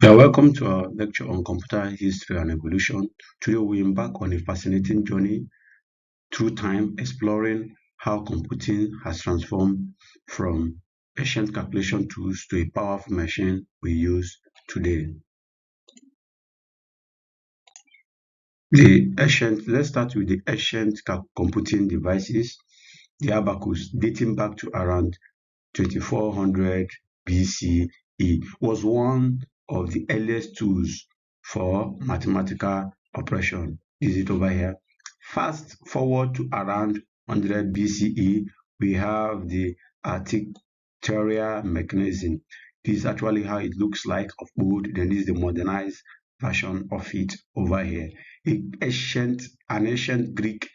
Welcome to our lecture on computer history and evolution. Today we embark on a fascinating journey through time, exploring how computing has transformed from ancient calculation tools to a powerful machine we use today. Let's start with the ancient computing devices. The abacus, dating back to around 2400 BCE, was one of the earliest tools for mathematical operation. Is it over here? Fast forward to around 100 BCE, we have the architectural mechanism. This is actually how it looks like of old. Then this is the modernized version of it over here. An ancient Greek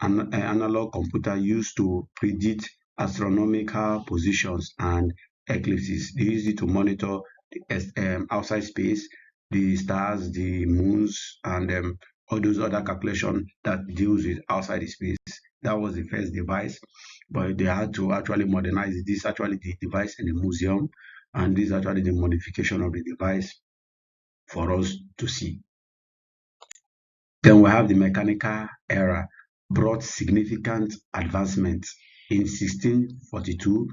analog computer used to predict astronomical positions and eclipses. They used it to monitor the outside space, the stars, the moons, and all those other calculations that deals with outside the space. That was the first device, but they had to actually modernize it. This is actually the device in the museum, and this is actually the modification of the device for us to see. Then we have the mechanical era, brought significant advancements. In 1642,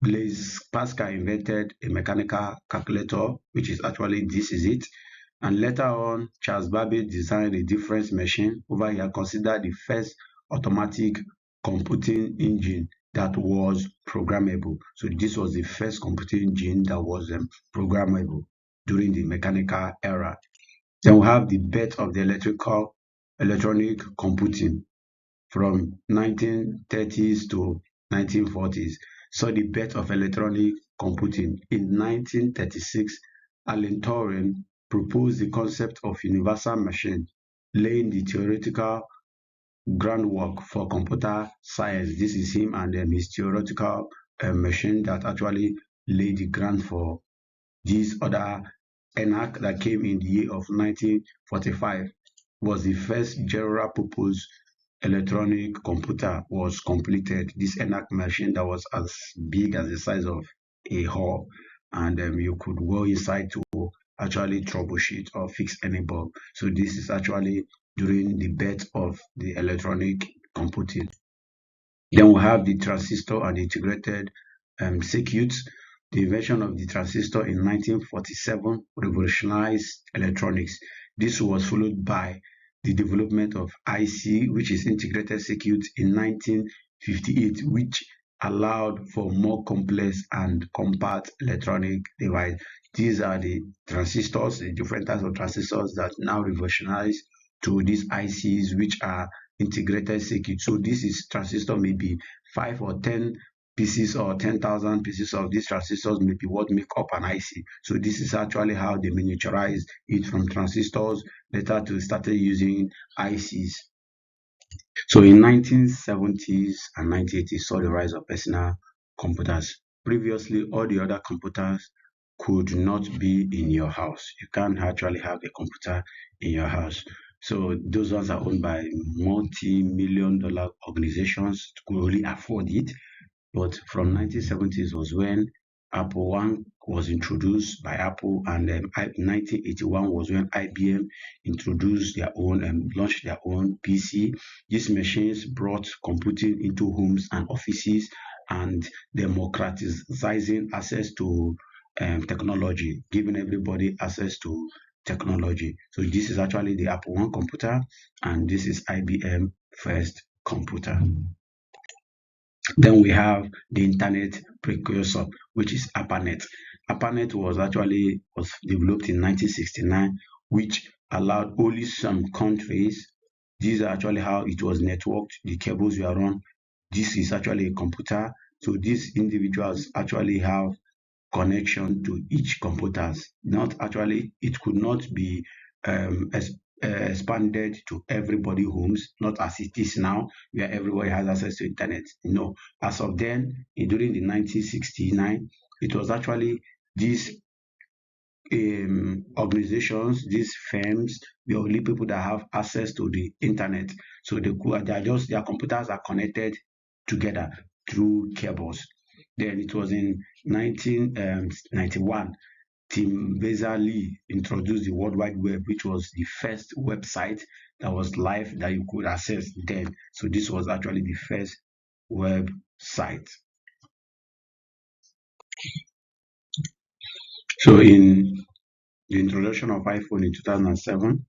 Blaise Pascal invented a mechanical calculator, which is actually this is it. And later on, Charles Babbage designed a difference machine, over here considered the first automatic computing engine that was programmable. So this was the first computing engine that was programmable during the mechanical era. Then we have the birth of the electronic computing from 1930s to 1940s. So the birth of electronic computing. In 1936, Alan Turing proposed the concept of universal machine, laying the theoretical groundwork for computer science. This is him and his theoretical machine that actually laid the ground for these other Embark that came in the year of 1945 was the first general purpose electronic computer was completed. This Embark machine that was as big as the size of a hall, and you could go inside to actually troubleshoot or fix any bug. So this is actually during the birth of the electronic computing. Then we have the transistor and integrated circuits. The invention of the transistor in 1947 revolutionized electronics. This was followed by the development of IC, which is integrated circuit, in 1958, which allowed for more complex and compact electronic device. These are the transistors, the different types of transistors that now revolutionize to these ICs, which are integrated circuit. So this is transistor, maybe 5 or 10 pieces or 10,000 pieces of these transistors may be what make up an IC. So this is actually how they miniaturized it from transistors, later to started using ICs. So in 1970s and 1980s saw the rise of personal computers. Previously, all the other computers could not be in your house. You can't actually have a computer in your house. So those ones are owned by multi-million dollar organizations who could only afford it. But from 1970s was when Apple One was introduced by Apple, and 1981 was when IBM introduced their own and launched their own PC. These machines brought computing into homes and offices and democratizing access to technology, giving everybody access to technology. So this is actually the Apple One computer, and this is IBM first computer. Then we have the internet precursor, which is ARPANET. ARPANET was developed in 1969, which allowed only some countries. These are actually how it was networked. The cables were run. This is actually a computer. So these individuals actually have connection to each computers. Not actually, it could not be expanded to everybody homes, not as it is now, where everybody has access to internet. No, as of then, during the 1969, it was actually these organizations, these firms, the only people that have access to the internet. So their computers are connected together through cables. Then it was in 1991 Tim Berners-Lee introduced the World Wide Web, which was the first website that was live that you could access then. So this was actually the first website. So in the introduction of iPhone in 2007,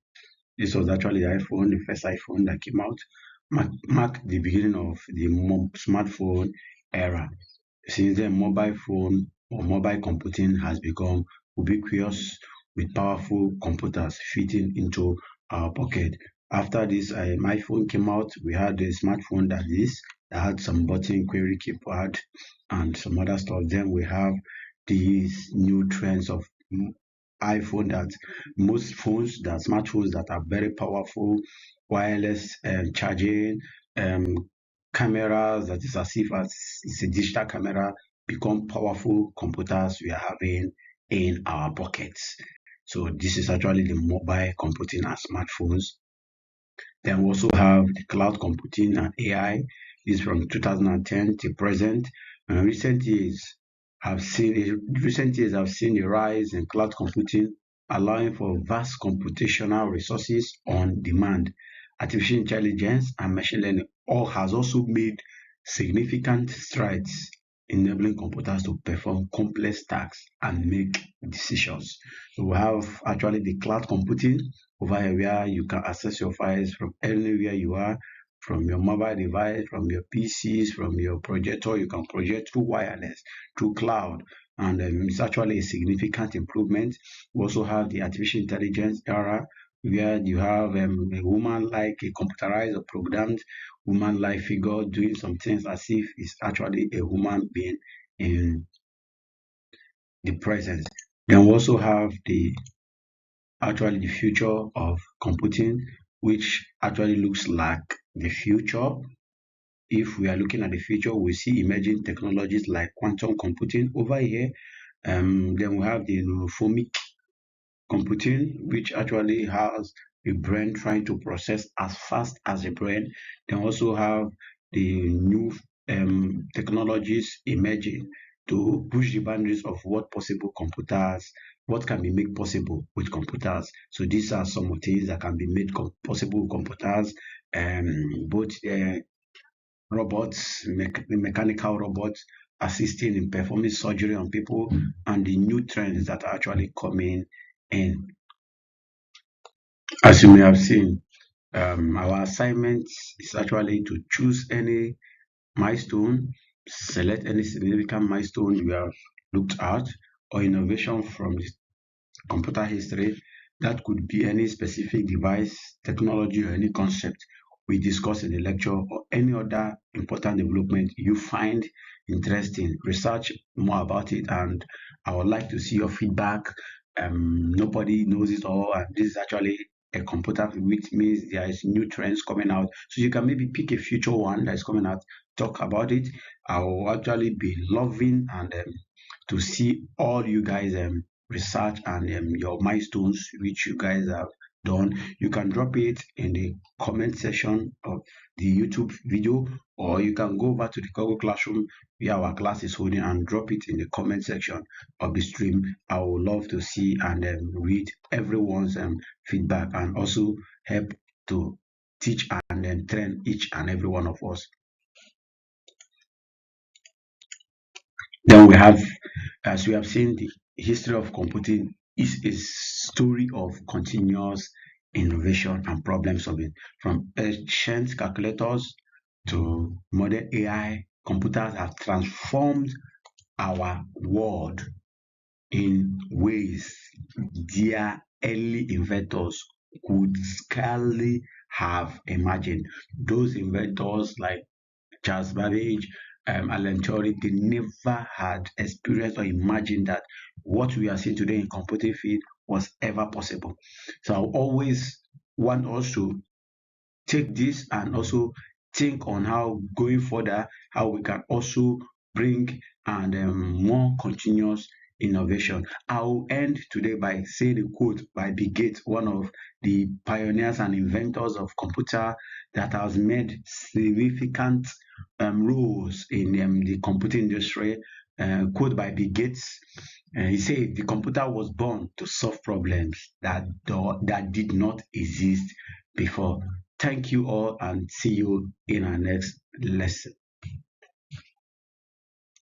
this was actually the iPhone, the first iPhone that came out, marked the beginning of the smartphone era. Since then, mobile phone or mobile computing has become ubiquitous with powerful computers fitting into our pocket. After this my phone came out, we had a smartphone that had some button query keypad and some other stuff. Then we have these new trends of iPhone that most phones, that smartphones that are very powerful, wireless charging, um, cameras that is as if as it's a digital camera, become powerful computers we are having in our pockets. So this is actually the mobile computing and smartphones. Then we also have the cloud computing and AI. This is from 2010 to present. And recent years have seen a rise in cloud computing, allowing for vast computational resources on demand. Artificial intelligence and machine learning all has also made significant strides, enabling computers to perform complex tasks and make decisions. So we have actually the cloud computing over here where you can access your files from anywhere you are, from your mobile device, from your PCs, from your projector. You can project through wireless, through cloud, and it's actually a significant improvement. We also have the artificial intelligence era where you have a woman like a computerized or programmed woman like figure doing some things as if it's actually a human being in the present. Then we also have the future of computing, which actually looks like the future. If we are looking at the future, we see emerging technologies like quantum computing over here. Then we have the neuroformic computing, which actually has a brain trying to process as fast as a brain. Then also have the new technologies emerging to push the boundaries of what can be made possible with computers. So these are some of the things that can be made possible with computers, both mechanical robots assisting in performing surgery on people, and the new trends that are actually coming in. As you may have seen, our assignment is actually to choose any milestone, select any significant milestone you have looked at, or innovation from the computer history. That could be any specific device, technology, or any concept we discuss in the lecture, or any other important development you find interesting. Research more about it, and I would like to see your feedback. Nobody knows it all, and this is actually a computer, which means there is new trends coming out. So you can maybe pick a future one that is coming out, talk about it. I will actually be loving and to see all you guys research and your milestones which you guys have done. You can drop it in the comment section of the YouTube video, or you can go over to the Google Classroom where our class is holding and drop it in the comment section of the stream. I would love to see and read everyone's feedback, and also help to teach and train each and every one of us. Then we have, as we have seen, the history of computing is a story of continuous innovation and problem solving. From ancient calculators to modern AI, computers have transformed our world in ways their early inventors could scarcely have imagined. Those inventors like Charles Babbage, Alan Turing, they never had experienced or imagined that what we are seeing today in computing field was ever possible. So I always want us to take this and also think on how going further, how we can also bring and more continuous innovation. I will end today by saying a quote by Bill Gates, one of the pioneers and inventors of computer that has made significant roles in the computing industry. quote by Bill Gates. He said the computer was born to solve problems that did not exist before. Thank you all and see you in our next lesson.